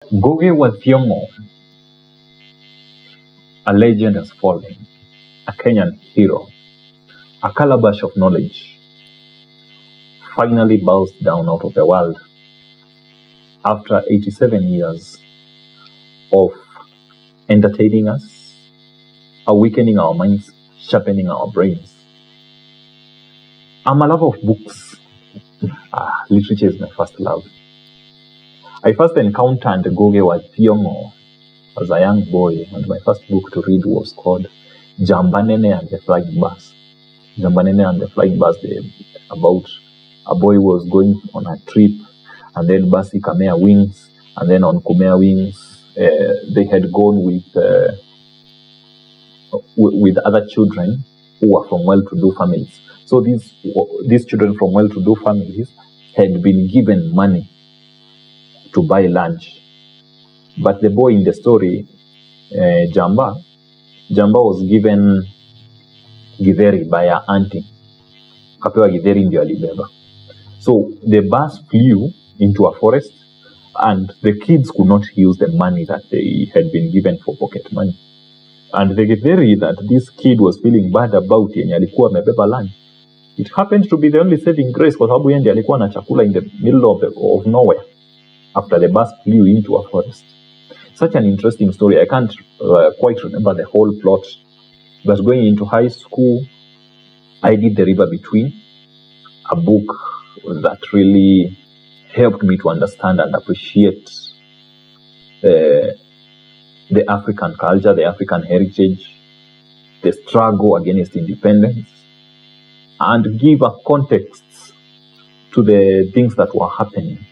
Ngugi wa Thiong'o, a legend has fallen, a Kenyan hero, a calabash of knowledge, finally bows down out of the world after 87 years of entertaining us, awakening our minds, sharpening our brains. I'm a lover of books. Literature is my first love. I first encountered Ngugi wa Thiong'o as a young boy, and my first book to read was called Jambanene and the Flying Bus. Jambanene and the Flying Bus, about a boy was going on a trip, and then basi kamea wings, and then on kumea wings, they had gone with other children who were from well-to-do families. So these children from well-to-do families had been given money to buy lunch. But the boy in the story, Jamba was given githeri by her auntie. Kapewa githeri ndio alibeba. So the bus flew into a forest, and the kids could not use the money that they had been given for pocket money. And the githeri that this kid was feeling bad about yenye alikuwa amebeba lunch, it happened to be the only saving grace kwa sababu yeye ndiye alikuwa na chakula in the middle of nowhere after the bus flew into a forest. Such an interesting story. I can't quite remember the whole plot, but going into high school, I did The River Between, a book that really helped me to understand and appreciate the African culture, the African heritage, the struggle against independence, and give a context to the things that were happening.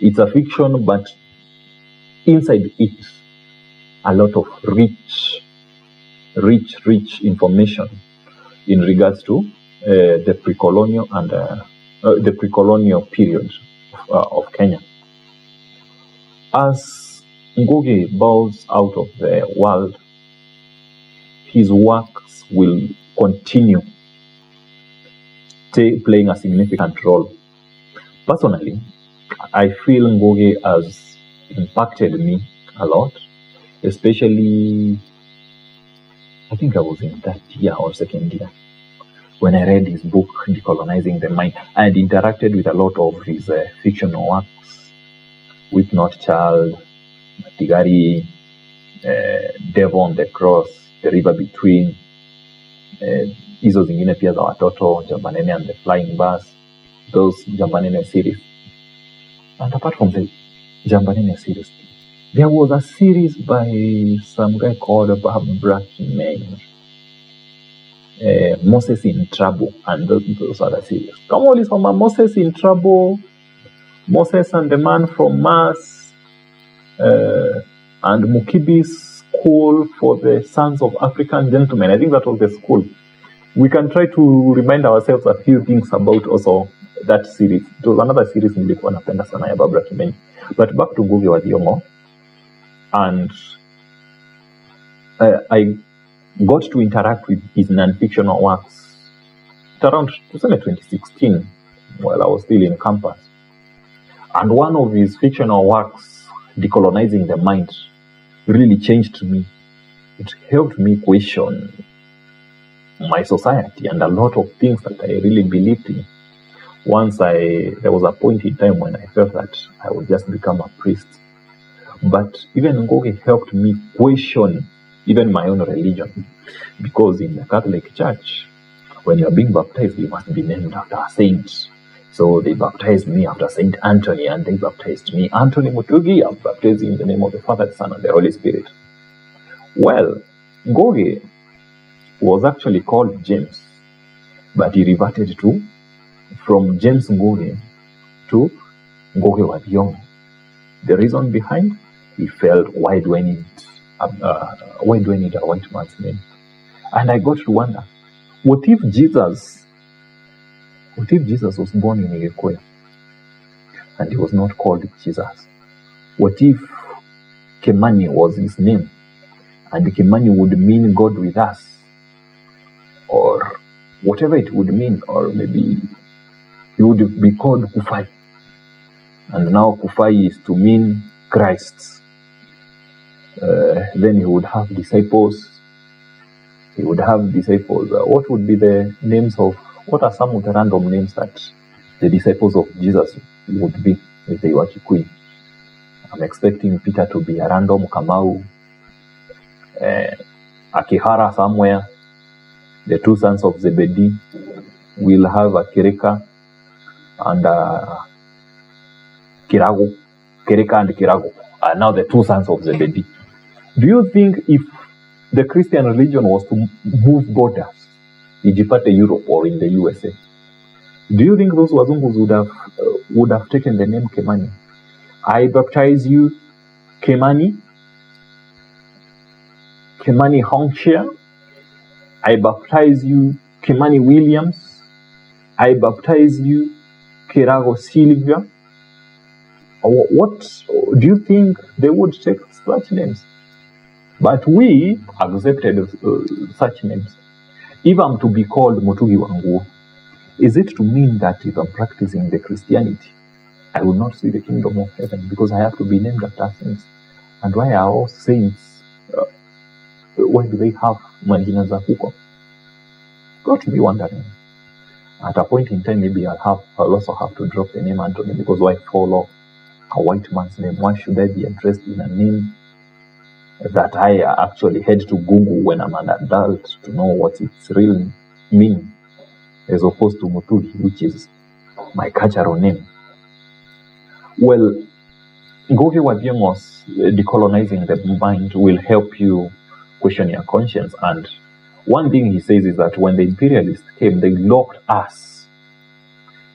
It's a fiction, but inside it, a lot of rich information in regards to the pre-colonial and the pre-colonial period of Kenya. As Ngugi bows out of the world, his works will continue playing a significant role. Personally, I feel Ngugi has impacted me a lot, especially, I think I was in third year or second year when I read his book, Decolonizing the Mind. I had interacted with a lot of his fictional works, Weep Not Child, Matigari, Devil on the Cross, The River Between, hizo zingine pia za watoto, Jambanene and the Flying Bus, those Jambanene series. And apart from the Jambanene series, there was a series by some guy called Barbara Kimeng, Moses in Trouble, and those other series. Come on, listen, Moses in Trouble, Moses and the Man from Mars, and Mukibi's School for the Sons of African Gentlemen. I think that was the school. We can try to remind ourselves a few things about also that series. It was another series nilikuwa napenda sana ya Barbara Kimeni. But back to Ngugi wa Thiong'o, and I got to interact with his non-fictional works around 2016 while I was still in campus. And one of his fictional works, Decolonizing the Mind, really changed me. It helped me question my society and a lot of things that I really believed in. There was a point in time when I felt that I would just become a priest. But even Ngugi helped me question even my own religion. Because in the Catholic Church, when you are being baptized, you must be named after a saint. So they baptized me after Saint Anthony, and they baptized me Anthony Mutugi. I'm baptized in the name of the Father, the Son, and the Holy Spirit. Well, Ngugi was actually called James, but he reverted from James Ngugi to Ngugi wa Thiong'o. The reason behind, he felt, why do I need a white man's name? And I got to wonder, what if Jesus was born in Igekuya and he was not called Jesus? What if Kimani was his name and Kimani would mean God with us, or whatever it would mean, or maybe he would be called Kufai, and now Kufai is to mean Christs. Then he would have disciples. What would be the names of, what are some of the random names that the disciples of Jesus would be if they were Kikuyu? I'm expecting Peter to be a random, Kamau, Akihara somewhere. The two sons of Zebedee will have a Kereka and Kirago. Kereka and Kirago are now the two sons of Zebedee. Do you think if the Christian religion was to move borders, Egypt, Europe, or in the USA, do you think those Wazungus would have taken the name Kemani? I baptize you, Kemani Hongshire. I baptize you, Kemani Williams. I baptize you, Kirago Silvia. What do you think they would take such names? But we accepted such names. If I'm to be called Mutugi Wangu, is it to mean that if I'm practicing the Christianity, I will not see the kingdom of heaven because I have to be named after saints? And why are all saints? Why do they have Manjina za huko? Got me wondering. At a point in time, maybe I'll also have to drop the name Anthony, because why follow a white man's name? Why should I be addressed in a name that I actually had to Google when I'm an adult to know what its real meaning, as opposed to Mutugi, which is my cultural name? Well, Ngugi wa Thiong'o's Decolonizing the Mind will help you question your conscience. And one thing he says is that when the imperialists came, they locked us.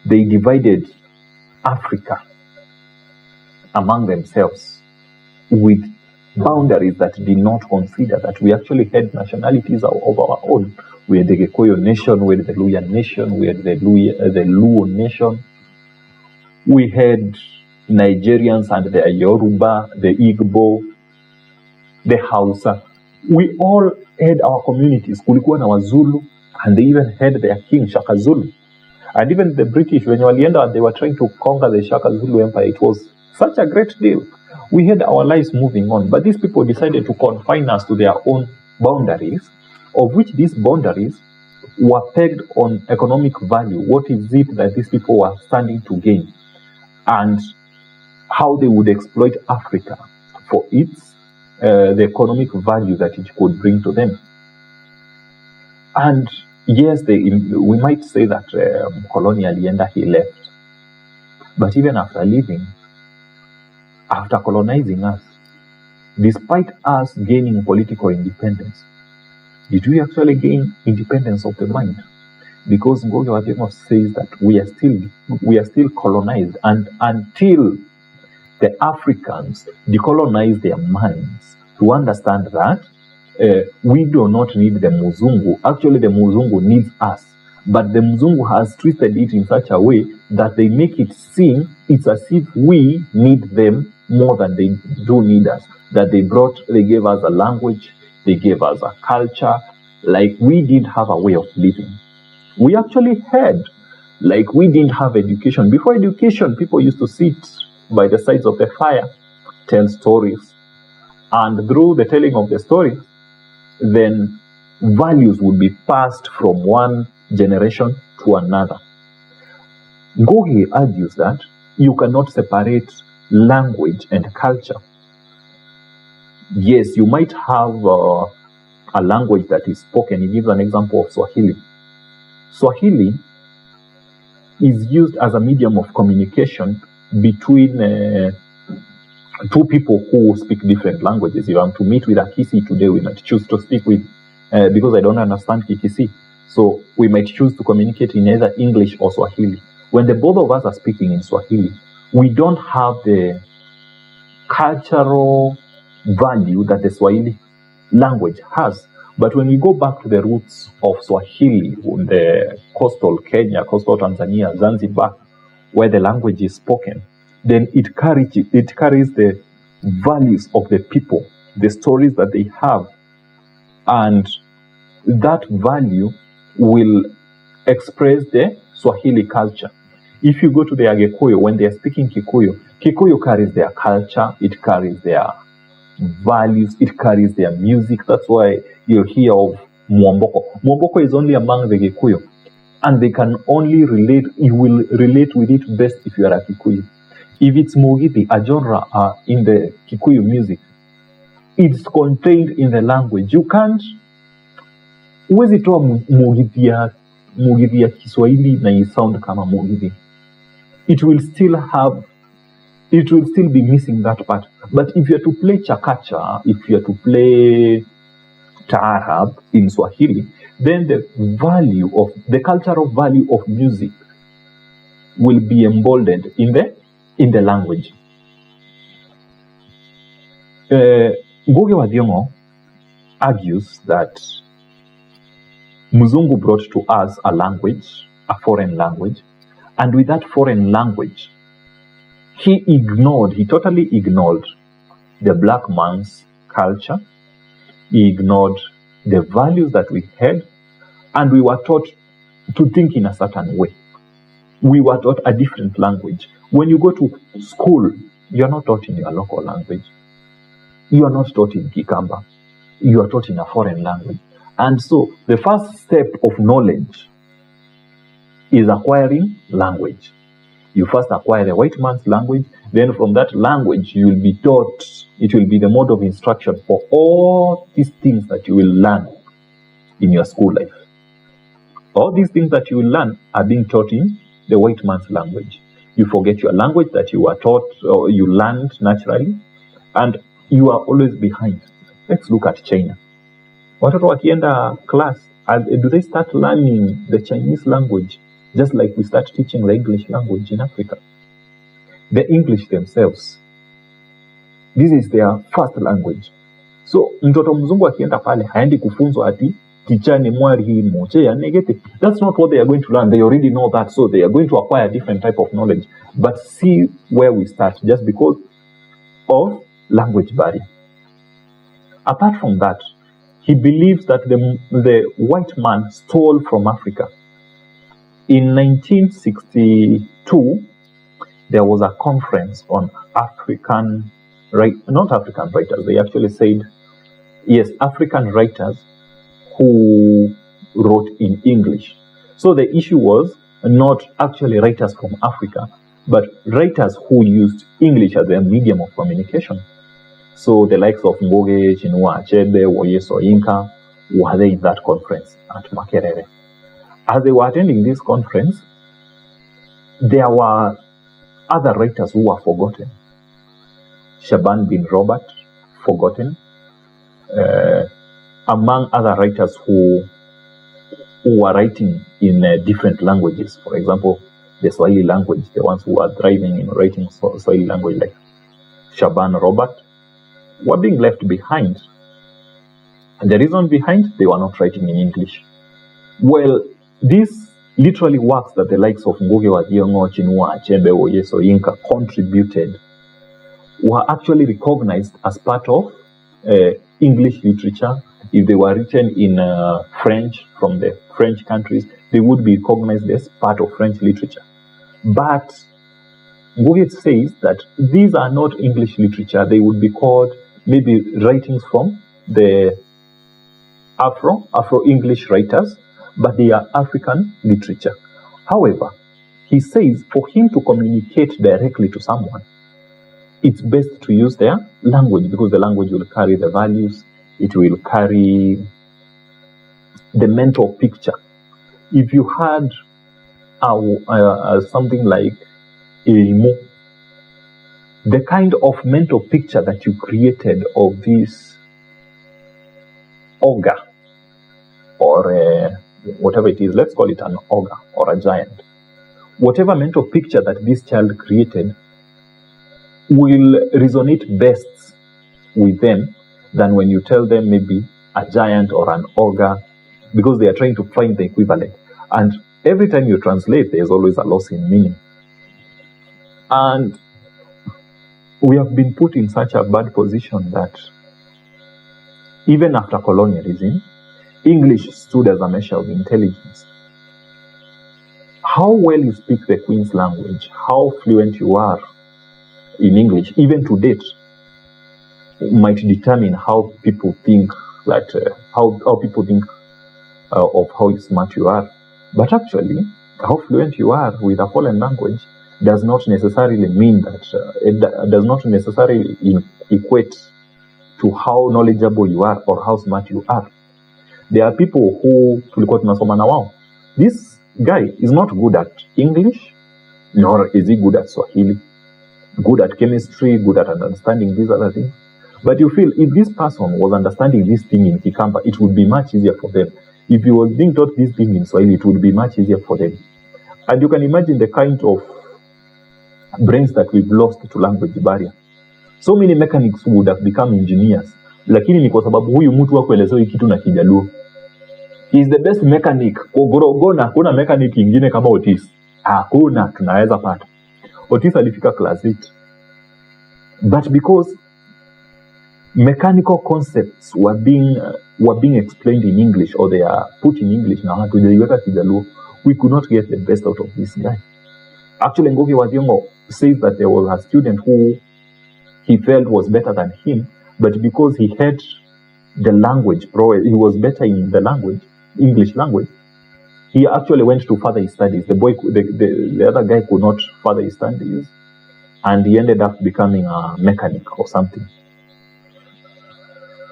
They divided Africa among themselves with boundaries that did not consider that we actually had nationalities of our own. We had the Gikuyu nation, we had the Luya nation, we had the Luo nation. We had Nigerians and the Yoruba, the Igbo, the Hausa. We all had our communities. Kulikuwa na Wazulu, and they even had their king, Shaka Zulu. And even the British, when walienda, they were trying to conquer the Shaka Zulu Empire. It was such a great deal. We had our lives moving on, but these people decided to confine us to their own boundaries, of which these boundaries were pegged on economic value. What is it that these people were standing to gain, and how they would exploit Africa for its the economic value that it could bring to them. And yes, we might say that colonially, and he left. But even after leaving, after colonizing us, despite us gaining political independence, did we actually gain independence of the mind? Because Ngugi wa Thiong'o says that we are still colonized, and until the Africans decolonize their minds to understand that we do not need the Muzungu. Actually, the Muzungu needs us. But the Muzungu has twisted it in such a way that they make it seem it's as if we need them more than they do need us. That they gave us a language, they gave us a culture, like we didn't have a way of living. We actually had, like we didn't have education. Before education, people used to sit by the sides of the fire, tell stories. And through the telling of the stories, then values would be passed from one generation to another. Ngugi argues that you cannot separate language and culture. Yes, you might have a language that is spoken. He gives an example of Swahili. Swahili is used as a medium of communication between two people who speak different languages. If I'm to meet with a Kisi today, we might choose to speak with, because I don't understand Kikisi. So we might choose to communicate in either English or Swahili. When the both of us are speaking in Swahili, we don't have the cultural value that the Swahili language has. But when we go back to the roots of Swahili, the coastal Kenya, coastal Tanzania, Zanzibar, where the language is spoken, then it carries the values of the people, the stories that they have, and that value will express the Swahili culture. If you go to the Agikuyu, when they are speaking Kikuyu, Kikuyu carries their culture, it carries their values, it carries their music. That's why you hear of Mwomboko. Mwomboko is only among the Kikuyu, and they can only relate, you will relate with it best if you are a Kikuyu. If it's Ngugi, a genre in the Kikuyu music, it's contained in the language. You can't, huwezi toa Ngugi ya Kiswahili na isound kama Ngugi. It will still be missing that part. But if you are to play chakacha, if you are to play taarab in Swahili, then the cultural value of music will be emboldened in the language. Ngugi wa Thiong'o argues that Muzungu brought to us a language, a foreign language, and with that foreign language, he totally ignored the black man's culture. He ignored the values that we had, and we were taught to think in a certain way. We were taught a different language. When you go to school, you are not taught in your local language. You are not taught in Kikamba. You are taught in a foreign language. And so the first step of knowledge is acquiring language. You first acquire the white man's language, then from that language you will be taught, it will be the mode of instruction for all these things that you will learn in your school life. All these things that you will learn are being taught in the white man's language. You forget your language that you were taught or you learned naturally, and you are always behind. Let's look at China. Watoto wakienda class, do they start learning the Chinese language just like we start teaching the English language in Africa? The English themselves, this is their first language. So mtoto mzungu akienda pale haendi kufunzwa ati tichani mwari hii moche ya negative. That's not what they are going to learn. They already know that, so they are going to acquire a different type of knowledge. But see where we start, just because of language barrier. Apart from that, he believes that the white man stole from Africa. In 1962, there was a conference on not African writers, they actually said, yes, African writers who wrote in English. So the issue was not actually writers from Africa, but writers who used English as their medium of communication. So the likes of Ngugi, Chinua Achebe, Woye Soyinka were there in that conference at Makerere. As they were attending this conference, there were other writers who were forgotten. Shaban bin Robert, forgotten. Among other writers who were writing in different languages. For example, the Swahili language, the ones who are thriving in writing Swahili language like Shaban Robert, were being left behind. And the reason behind, they were not writing in English. Well, these literally works that the likes of Ngugi wa Thiong'o, Chinua Achebe, Woye Soyinka contributed were actually recognized as part of English literature. If they were written in French from the French countries, they would be recognized as part of French literature. But Ngugi says that these are not English literature. They would be called maybe writings from the Afro-English writers, but they are African literature. However, he says for him to communicate directly to someone, it's best to use their language, because the language will carry the values, it will carry the mental picture. If you had something like Imo, the kind of mental picture that you created of this ogre, or whatever it is, let's call it an ogre or a giant. Whatever mental picture that this child created will resonate best with them than when you tell them maybe a giant or an ogre, because they are trying to find the equivalent. And every time you translate, there's always a loss in meaning. And we have been put in such a bad position that even after colonialism, English stood as a measure of intelligence. How well you speak the Queen's language, how fluent you are in English, even to date, might determine how people think how people think of how smart you are. But actually, how fluent you are with a foreign language does not necessarily mean that it does not necessarily equate to how knowledgeable you are or how smart you are. There are people who tulikuwa tunasoma na wao. This guy is not good at English, nor is he good at Swahili, good at chemistry, good at understanding these other things. But you feel if this person was understanding this thing in Kikamba, it would be much easier for them. If he was being taught this thing in Swahili, it would be much easier for them. And you can imagine the kind of brains that we've lost to language barrier. So many mechanics would have become engineers. Lakini ni kwa sababu huyu mtu wa kuelezewa kitu na Kijaluo. He is the best mechanic. Ogorogona hakuna mechanic ingine kama Otis. Hakuna, tunaweza pata. Otis alifika class 8. But because mechanical concepts were being explained in English, or they are put in English na hatujaiweka Kijaluo, we could not get the best out of this guy. Actually, Ngugi wa Thiong'o says that there was a student who he felt was better than him, but because he had the language, he was better in the language, English language, he actually went to further his studies. The other guy could not further his studies, and he ended up becoming a mechanic or something.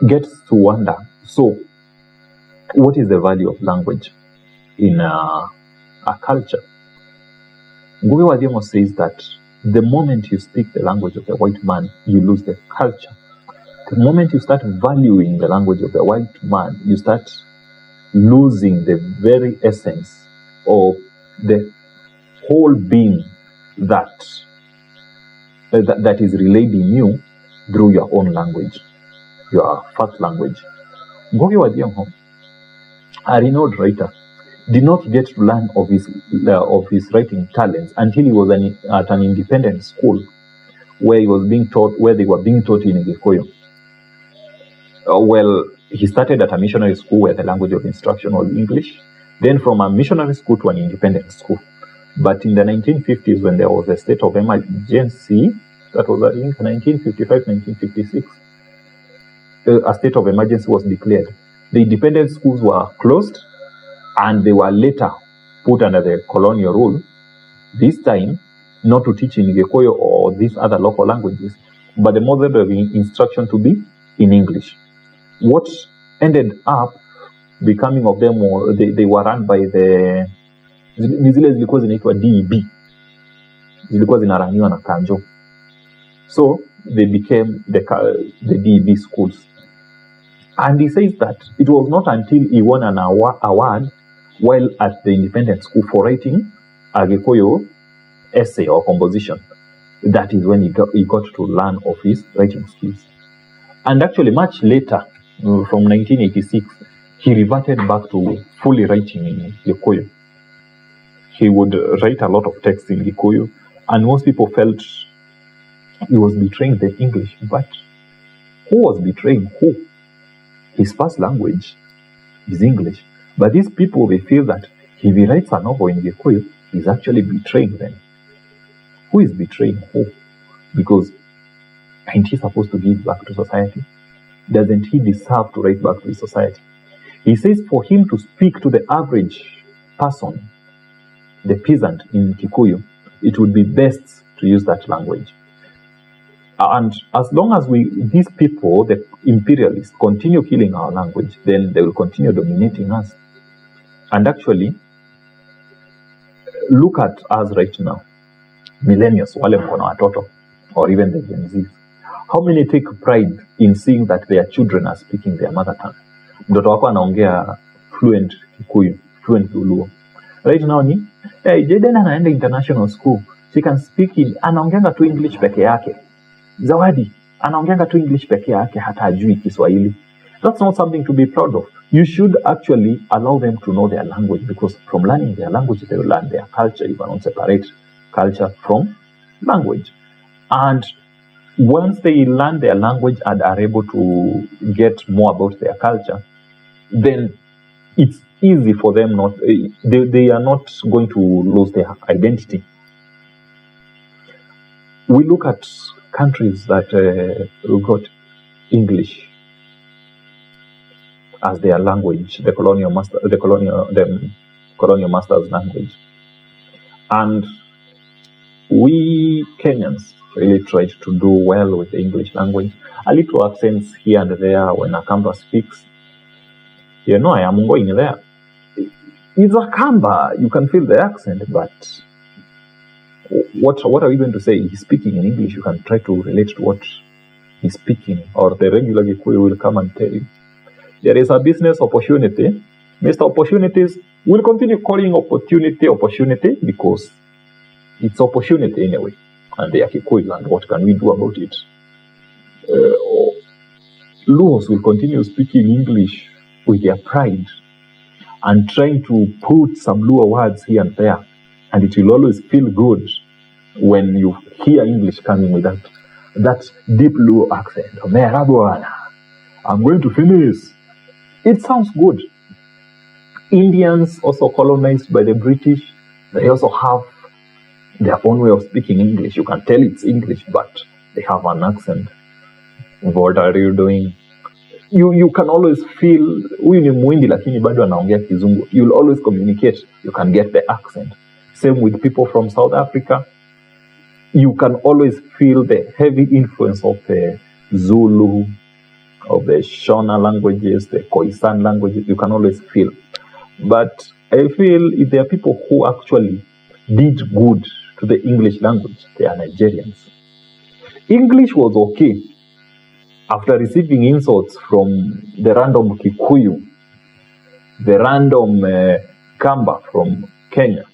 Gets to wonder, so what is the value of language in a culture? Ngugi wa Thiong'o says that the moment you speak the language of the white man, you lose the culture. The moment you start valuing the language of the white man, you start losing the very essence of the whole being that is relayed in you through your own language, your first language. Ngugi wa Thiong'o, a renowned writer, did not get to learn of his writing talents until he was at an independent school where they were being taught in Gikuyu. Well, he started at a missionary school where the language of instruction was English, then from a missionary school to an independent school. But in the 1950s, when there was a state of emergency, that was I think 1955, 1956, a state of emergency was declared. The independent schools were closed, and they were later put under the colonial rule, this time not to teach in Gikuyu or these other local languages, but the method of instruction to be in English. What ended up becoming of them, they were run by the zile zilikuwa zinaitwa DEB, zilikuwa zinaraniwa na Kanjo. So they became the DEB schools. And he says that it was not until he won an award while at the independent school for writing a Gikuyu essay or composition, that is when he got to learn of his writing skills. And actually much later, from 1986, he reverted back to fully writing in Gikuyu. He would write a lot of text in Gikuyu, and most people felt he was betraying the English. But who was betraying who? His first language is English. But these people, they feel that if he writes a novel in Gikuyu, he's actually betraying them. Who is betraying who? Because ain't he supposed to give back to society? Doesn't he deserve to write back to his society? He says for him to speak to the average person, the peasant in Kikuyu, it would be best to use that language. And as long as these people, the imperialists, continue killing our language, then they will continue dominating us. And actually, look at us right now. Millennials, wale mkono watoto, or even the Gen Zs. How many take pride in seeing that their children are speaking their mother tongue? Mtoto wako anaongea fluent Kikuyu, fluent Luo. Right now ni, hey, Jaden anaenda international school. She can speak anaongeanga tu English peke yake. Zawadi, anaongeanga tu English peke yake, hata hajui Kiswahili. That's not something to be proud of. You should actually allow them to know their language, because from learning their language, they will learn their culture. You cannot separate culture from language. And once they learn their language and are able to get more about their culture, then it's easy for them they are not going to lose their identity. We look at countries that got English as their language, the colonial masters' language. And we Kenyans really tried to do well with the English language. A little accents here and there when a Kamba speaks. You know, I am going there. It's a Kamba. You can feel the accent, but what are we going to say? He's speaking in English. You can try to relate to what he's speaking, or the regular Gikuyu will come and tell you. There is a business opportunity. Mr. Opportunities will continue calling opportunity because it's opportunity anyway. And they are Kikuyu, and what can we do about it? Luos will continue speaking English with their pride and trying to put some Luo words here and there. And it will always feel good when you hear English coming with that deep Luo accent. I'm going to finish. It sounds good. Indians, also colonized by the British, they also have their own way of speaking English. You can tell it's English, but they have an accent. What are you doing? You can always feel, huyu ni Muhindi lakini bado anaongea Kizungu. You'll always communicate. You can get the accent. Same with people from South Africa. You can always feel the heavy influence of the Zulu, of the Shona languages, the Khoisan languages. You can always feel. But I feel if there are people who actually did good to the English language, they are Nigerians. English was okay after receiving insults from the random Kikuyu, the random Kamba from Kenya,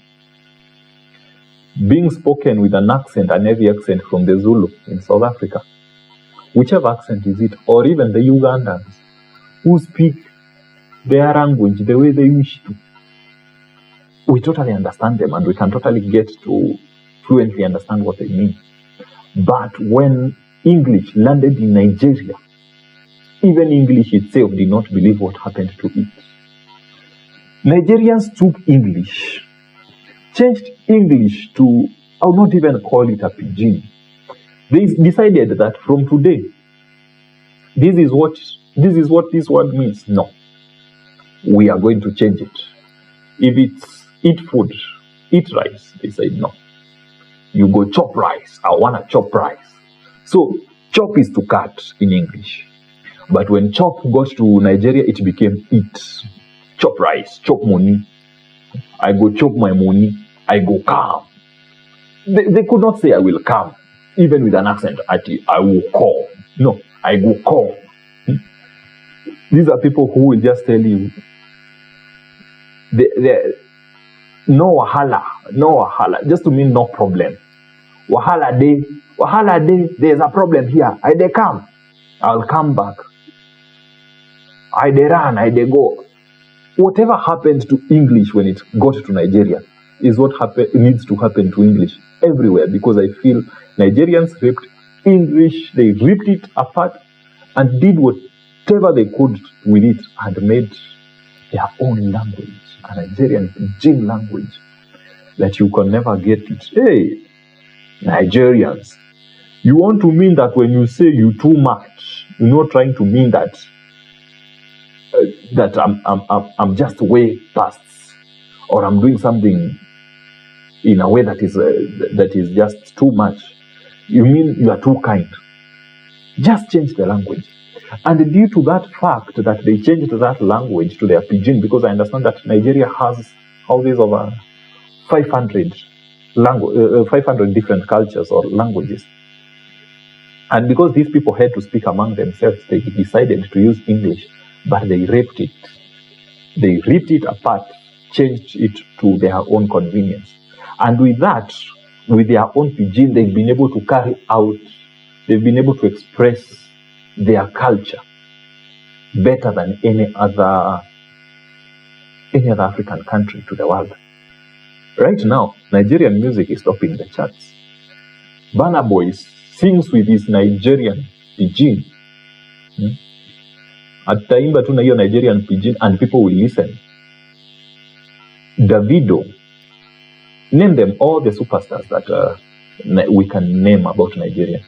being spoken with an accent, an heavy accent from the Zulu in South Africa, whichever accent is it, or even the Ugandans who speak their language the way they wish to. We totally understand them and we can totally get to fluently understand what they mean. But when English landed in Nigeria, even English itself did not believe what happened to it. Nigerians took English, changed English to, I would not even call it a pidgin. They decided that from today, this is what this word means. No, we are going to change it. If it's eat food, eat rice, they said no. You go chop rice. I want to chop rice. So chop is to cut in English. But when chop got to Nigeria, it became eat. Chop rice, chop money. I go chop my money. I go come. They could not say I will come, even with an accent. I will call. No, I go call. These are people who will just tell you, no wahala, just to mean no problem. Wahala day, there's a problem here. I dey come, I'll come back. I dey run, I dey go. Whatever happened to English when it got to Nigeria is what needs to happen to English everywhere, because I feel Nigerians ripped English, they ripped it apart and did whatever they could with it and made their own language, a Nigerian pidgin language that you can never get it. Hey, Nigerians, you want to mean that when you say you too much, you're not trying to mean that I'm just way past, or I'm doing something in a way that is just too much. You mean you are too kind. Just change the language. And due to that fact that they changed that language to their pidgin, because I understand that Nigeria has houses of 500 different cultures or languages. And because these people had to speak among themselves, they decided to use English, but they ripped it. They ripped it apart, changed it to their own convenience. And with that, with their own pidgin, they've been able to carry out, they've been able to express their culture better than any other African country to the world. Right now, Nigerian music is topping the charts. Burna Boy sings with his Nigerian pidgin. Ataimba tu na hiyo Nigerian pidgin and people will listen. Davido, name them all the superstars that we can name about Nigeria.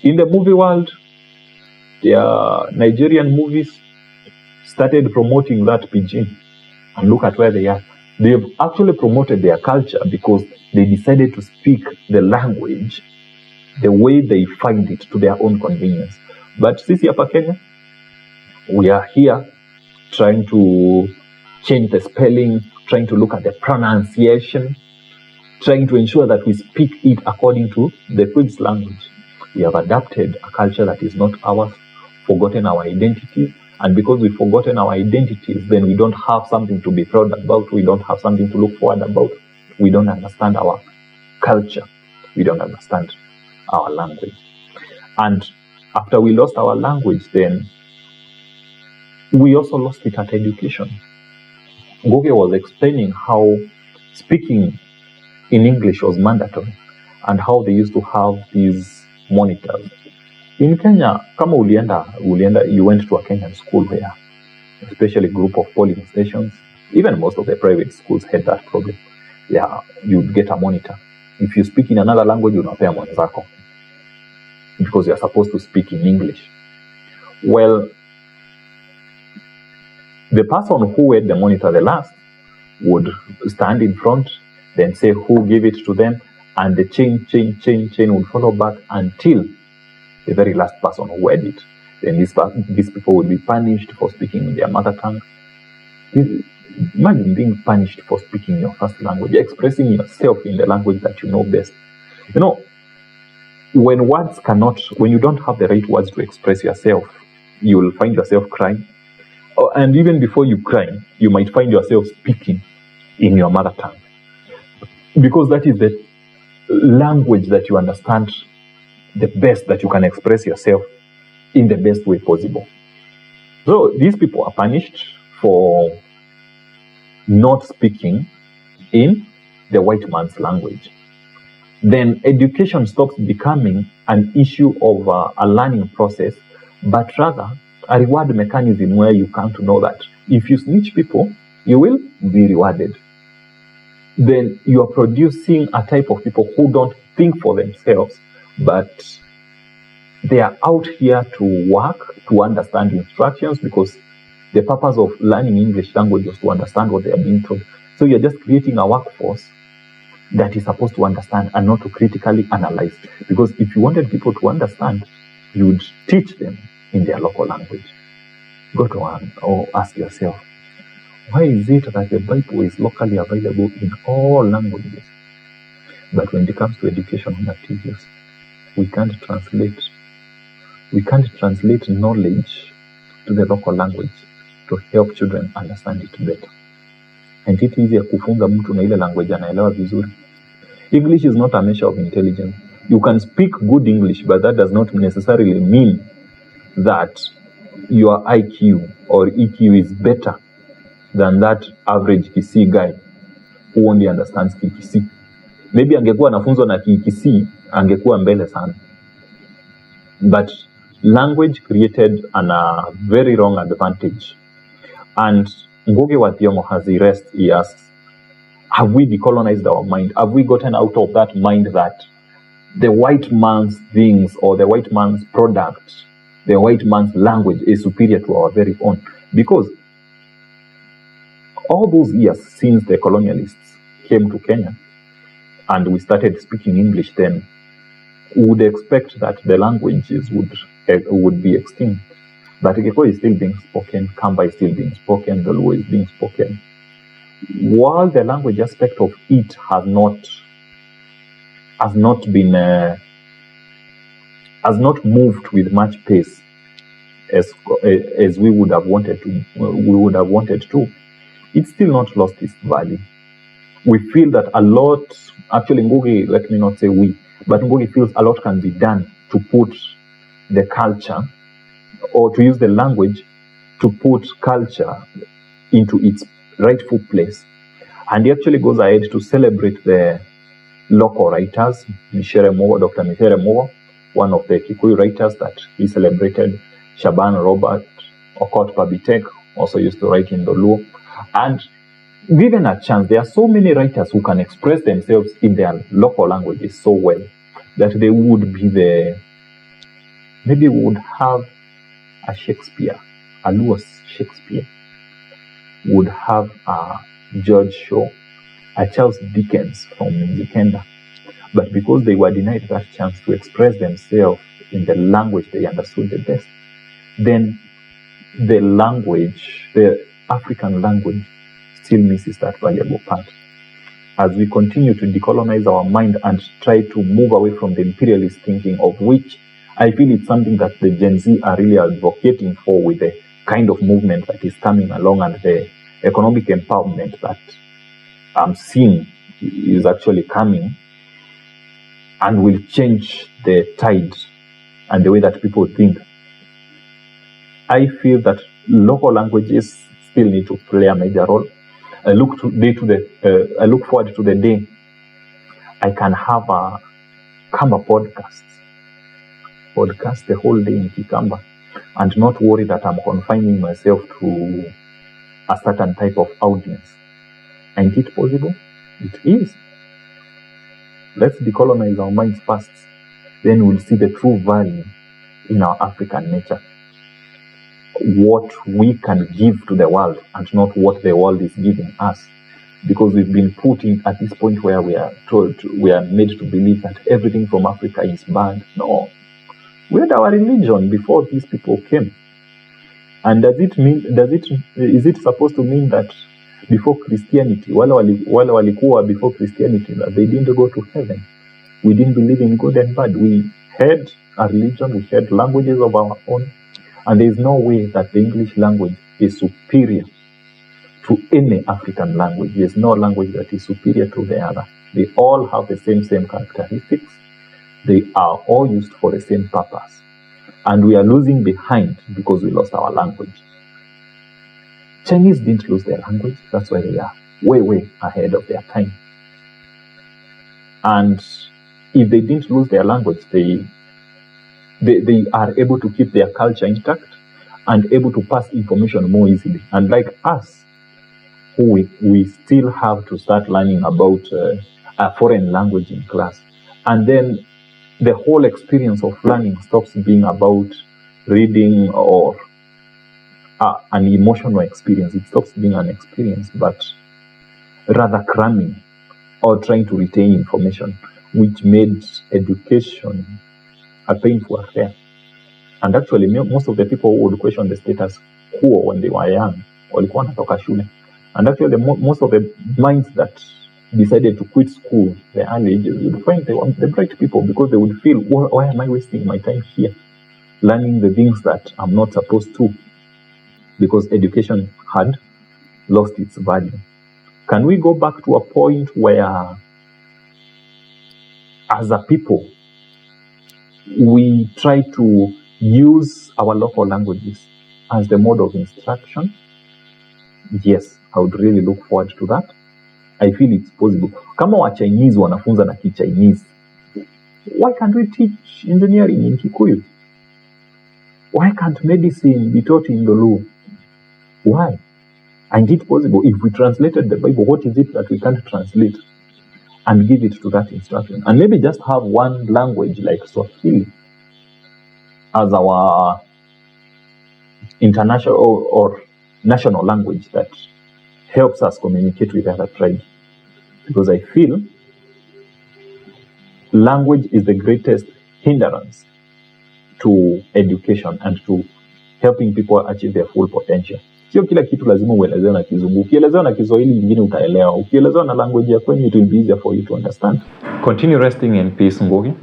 In the movie world, Nigerian movies started promoting that pidgin, and look at where they are. They've actually promoted their culture because they decided to speak the language the way they find it to their own convenience. But sisi hapa Kenya, we are here trying to change the spelling, trying to look at the pronunciation, trying to ensure that we speak it according to the Queen's language. We have adapted a culture that is not ours, forgotten our identities, and because we've forgotten our identities, then we don't have something to be proud about, we don't have something to look forward about, we don't understand our culture, we don't understand our language. And after we lost our language, then we also lost it at education. Ngugi was explaining how speaking in English was mandatory and how they used to have these monitors. In Kenya, kama you went to a Kenyan school where, especially group of polling stations, even most of the private schools had that problem. Yeah, you'd get a monitor. If you speak in another language, unapea mwenzako, because you're supposed to speak in English. Well, the person who had the monitor the last would stand in front, then say who gave it to them, and the chain would follow back until the very last person who had it. Then these people would be punished for speaking in their mother tongue. Imagine being punished for speaking your first language, expressing yourself in the language that you know best. You know, when you don't have the right words to express yourself, you will find yourself crying. And even before you cry, you might find yourself speaking in your mother tongue. Because that is the language that you understand the best, that you can express yourself in the best way possible. So these people are punished for not speaking in the white man's language. Then education stops becoming an issue of a learning process, but rather a reward mechanism where you come to know that if you snitch people, you will be rewarded. Then you are producing a type of people who don't think for themselves, but they are out here to work, to understand instructions, because the purpose of learning English language was to understand what they are being told. So you're just creating a workforce that is supposed to understand and not to critically analyze. Because if you wanted people to understand, you would teach them in their local language. Go to one or ask yourself, why is it that the Bible is locally available in all languages, but when it comes to educational materials, we can't translate knowledge to the local language to help children understand it better? And it is easier kufunza mtu na ile language anaelewa vizuri. English is not a measure of intelligence. You can speak good English, but that does not necessarily mean that your IQ or EQ is better than that average Kisii guy who only understands Kisii. Maybe angekuwa anafunzwa na Kisii, angekuwa mbele sana. But language created a very wrong advantage. And Ngugi wa Thiong'o has erased, he asks, have we decolonized our mind? Have we gotten out of that mind that the white man's things or the white man's product, the white man's language is superior to our very own? Because all those years since the colonialists came to Kenya and we started speaking English, then we would expect that the languages would be extinct. But Geko is still being spoken, Kamba is still being spoken, the Luo is being spoken. While the language aspect of it has not moved with much pace as we would have wanted to, it's still not lost its value. We feel that a lot, actually Ngugi, let me not say we, but Ngugi feels a lot can be done to put the culture, or to use the language to put culture into its rightful place. And he actually goes ahead to celebrate the local writers, Dr. Michere Mogo, one of the Kikuyu writers that he celebrated, Shaban Robert, Okot Pabitek, also used to write in the Luo. And given a chance, there are so many writers who can express themselves in their local languages so well that they would be the maybe we would have a Shakespeare, a Lewis Shakespeare, would have a George Shaw, a Charles Dickens from Njikenda. But because they were denied that chance to express themselves in the language they understood the best, then the language, the African language, still misses that valuable part. As we continue to decolonize our mind and try to move away from the imperialist thinking, of which I feel it's something that the Gen Z are really advocating for with the kind of movement that is coming along and the economic empowerment that I'm seeing is actually coming and will change the tide and the way that people think. I feel that local languages still need to play a major role. I look forward to the day I can have a Kamba podcast the whole day in Kikamba and not worry that I'm confining myself to a certain type of audience. Ain't it possible? It is. Let's decolonize our minds first. Then we'll see the true value in our African nature. What we can give to the world and not what the world is giving us. Because we've been put in at this point where we are made to believe that everything from Africa is bad. No. We had our religion before these people came. And is it supposed to mean that before Christianity, wale walikuwa before Christianity, that they didn't go to heaven? We didn't believe in good and bad. We had a religion, we had languages of our own, and there is no way that the English language is superior to any African language. There is no language that is superior to the other. They all have the same characteristics. They are all used for the same purpose. And we are losing behind because we lost our language. Chinese didn't lose their language. That's why they are way ahead of their time. And if they didn't lose their language, they are able to keep their culture intact and able to pass information more easily. And like us, who we still have to start learning about a foreign language in class. And then the whole experience of learning stops being about reading or an emotional experience. It stops being an experience, but rather cramming or trying to retain information, which made education a painful affair. And actually, most of the people who would question the status quo when they were young, walikuwa wanatoka shule. And actually, most of the minds that decided to quit school the early ages, you would find the bright people, because they would feel, why am I wasting my time here learning the things that I'm not supposed to? Because education had lost its value. Can we go back to a point where, as a people, we try to use our local languages as the mode of instruction? Yes, I would really look forward to that. I feel it's possible. Kama wa Chinese wanafunza na Ki-Chinese, why can't we teach engineering in Kikuyu? Why can't medicine be taught in Lulu? Why? And it's possible. If we translated the Bible, what is it that we can't translate and give it to that instruction? And maybe just have one language like Swahili as our international or national language that helps us communicate with other tribes. Because I feel language is the greatest hindrance to education and to helping people achieve their full potential. Sio kila kitu lazima uelezewe na Kizungu. Ukielezewa na Kiswahili nyingine utaelewa. Ukielezewa na language ya kwenu, it will be easier for you to understand. Continue resting in peace, Ngugi.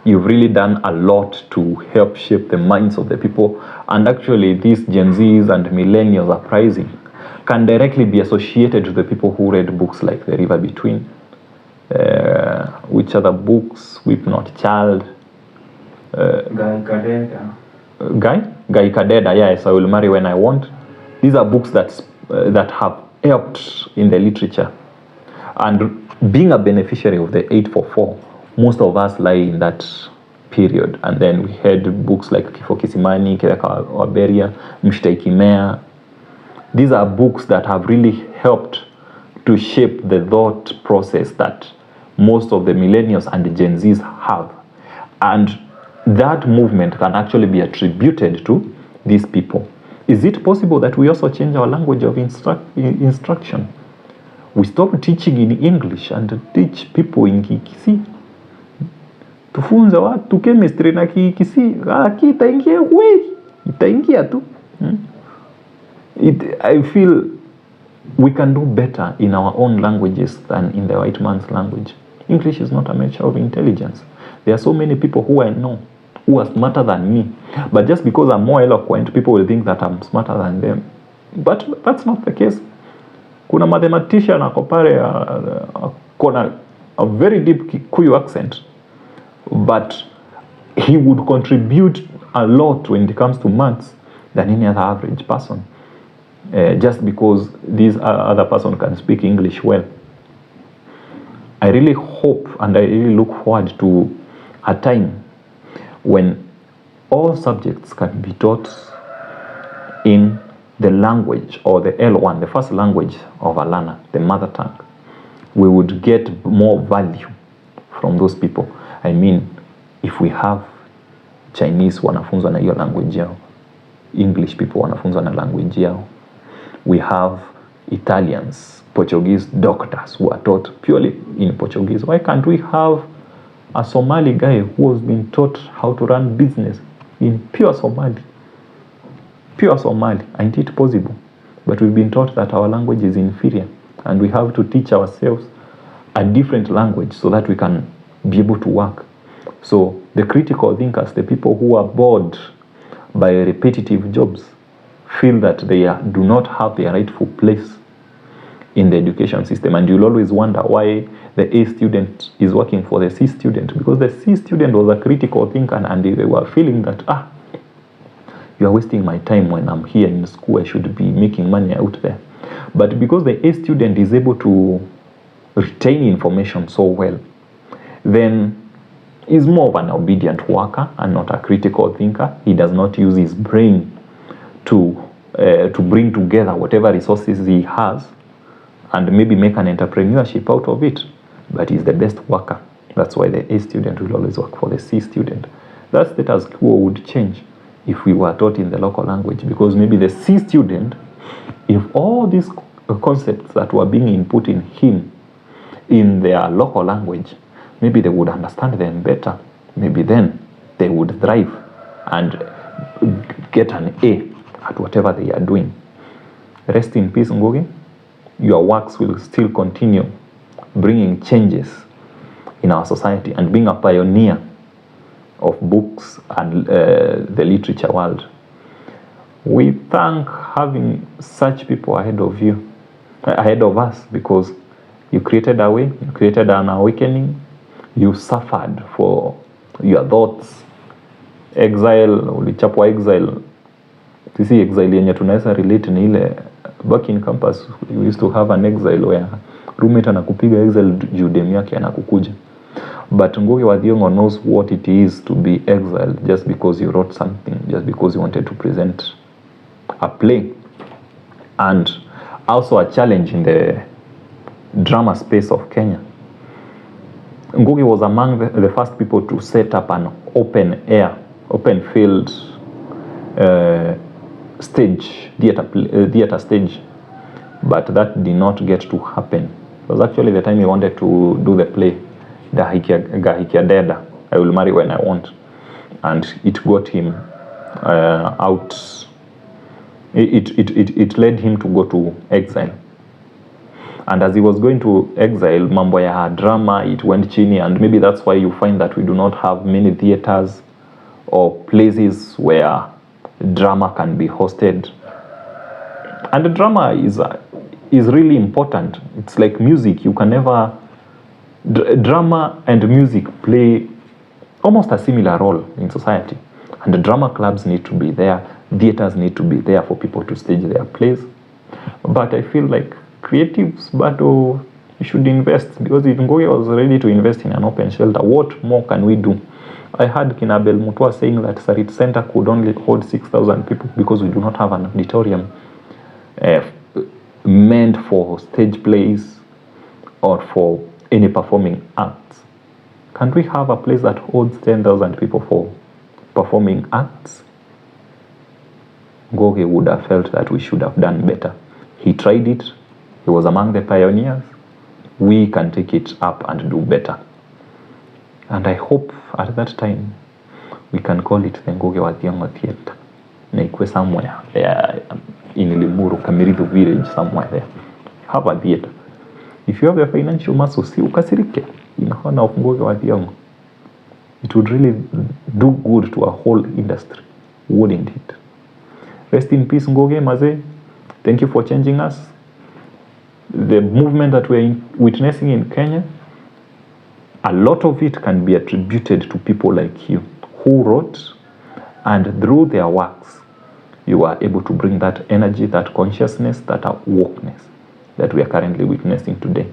You've really done a lot to help shape the minds of the people. And actually, these Gen Zs and millennials uprising can directly be associated to the people who read books like The River Between. Which other books? Weep Not Child. Guy Kadeda. Guy Kadeda, yes, I Will Marry When I Want. These are books that have helped in the literature. And being a beneficiary of the 844, most of us lie in that period. And then we had books like Kifo Kisimani, Kireka Waberia, Mshtaikimea. These are books that have really helped to shape the thought process that most of the millennials and the Gen Zs have. And that movement can actually be attributed to these people. Is it possible that we also change our language of instruction? We stop teaching in English and teach people in Kikisi. Tufunze watu chemistry na Kikisi, itaingia itaingia tu. I feel we can do better in our own languages than in the white man's language. English is not a measure of intelligence. There are so many people who I know who are smarter than me, but just because I'm more eloquent, people will think that I'm smarter than them. But that's not the case. Kuna mathematician ako pale akona a very deep Kikuyu accent, but he would contribute a lot when it comes to maths than any other average person, just because this other person can speak English well. I really hope and I really look forward to a time when all subjects can be taught in the language or the L1, the first language of a learner, the mother tongue. We would get more value from those people. I mean, if we have Chinese wanafunzwa na hiyo language yao, English people wanafunzwa na language yao, we have Italians, Portuguese doctors who are taught purely in Portuguese. Why can't we have a Somali guy who has been taught how to run business in pure Somali? Pure Somali. Ain't it possible? But we've been taught that our language is inferior and we have to teach ourselves a different language so that we can be able to work. So the critical thinkers, the people who are bored by repetitive jobs, feel that they do not have their rightful place in the education system. And you'll always wonder why the A student is working for the C student, because the C student was a critical thinker and they were feeling that, you are wasting my time when I'm here in school, I should be making money out there. But because the A student is able to retain information so well, then he's more of an obedient worker and not a critical thinker. He does not use his brain to bring together whatever resources he has and maybe make an entrepreneurship out of it. But he's the best worker. That's why the A student will always work for the C student. That status quo would change if we were taught in the local language, because maybe the C student, if all these concepts that were being input in him in their local language, maybe they would understand them better. Maybe then they would thrive and get an A at whatever they are doing. Rest in peace, Ngugi. Your works will still continue bringing changes in our society and being a pioneer of books and the literature world. We thank having such people ahead of us, because you created a way, you created an awakening, you suffered for your thoughts. Exile, ulichapwa exile. Sisi exile yenye tunaweza relate ni ile back in campus. We used to have an exile where roommate anakupiga exile juu demu yake anakukuja. But Ngugi wa Thiong'o knows what it is to be exiled just because you wrote something, just because you wanted to present a play. And also a challenge in the drama space of Kenya. Ngugi was among the first people to set up an open field stage, theater stage. But that did not get to happen. It was actually the time he wanted to do the play, Gahikia Deda, I Will Marry When I Want. And it got him out. It led him to go to exile. And as he was going to exile, mambo ya drama, it went chini, and maybe that's why you find that we do not have many theaters or places where drama can be hosted. And the drama is really important. It's like music. You can never... drama and music play almost a similar role in society. And the drama clubs need to be there. Theaters need to be there for people to stage their plays. But I feel like creatives, but you should invest, because if Ngugi was ready to invest in an open shelter, what more can we do? I heard Kinabel Mutua saying that Sarit Center could only hold 6,000 people because we do not have an auditorium meant for stage plays or for any performing acts. Can't we have a place that holds 10,000 people for performing acts, Ngugi would have felt that we should have done better. He tried it. He was among the pioneers. We can take it up and do better. And I hope at that time we can call it the Ngugi wa Thiong'o Theatre. Naikwe somewhere there in Limuru, Kamiridu village, somewhere there. Have a theatre. If you have a financial muscle, si ukasirike in honor of Ngugi wa Thiong'o. It would really do good to a whole industry, wouldn't it? Rest in peace, Ngugi Maze. Thank you for changing us. The movement that we're witnessing in Kenya, a lot of it can be attributed to people like you who wrote, and through their works, you are able to bring that energy, that consciousness, that awokeness that we are currently witnessing today.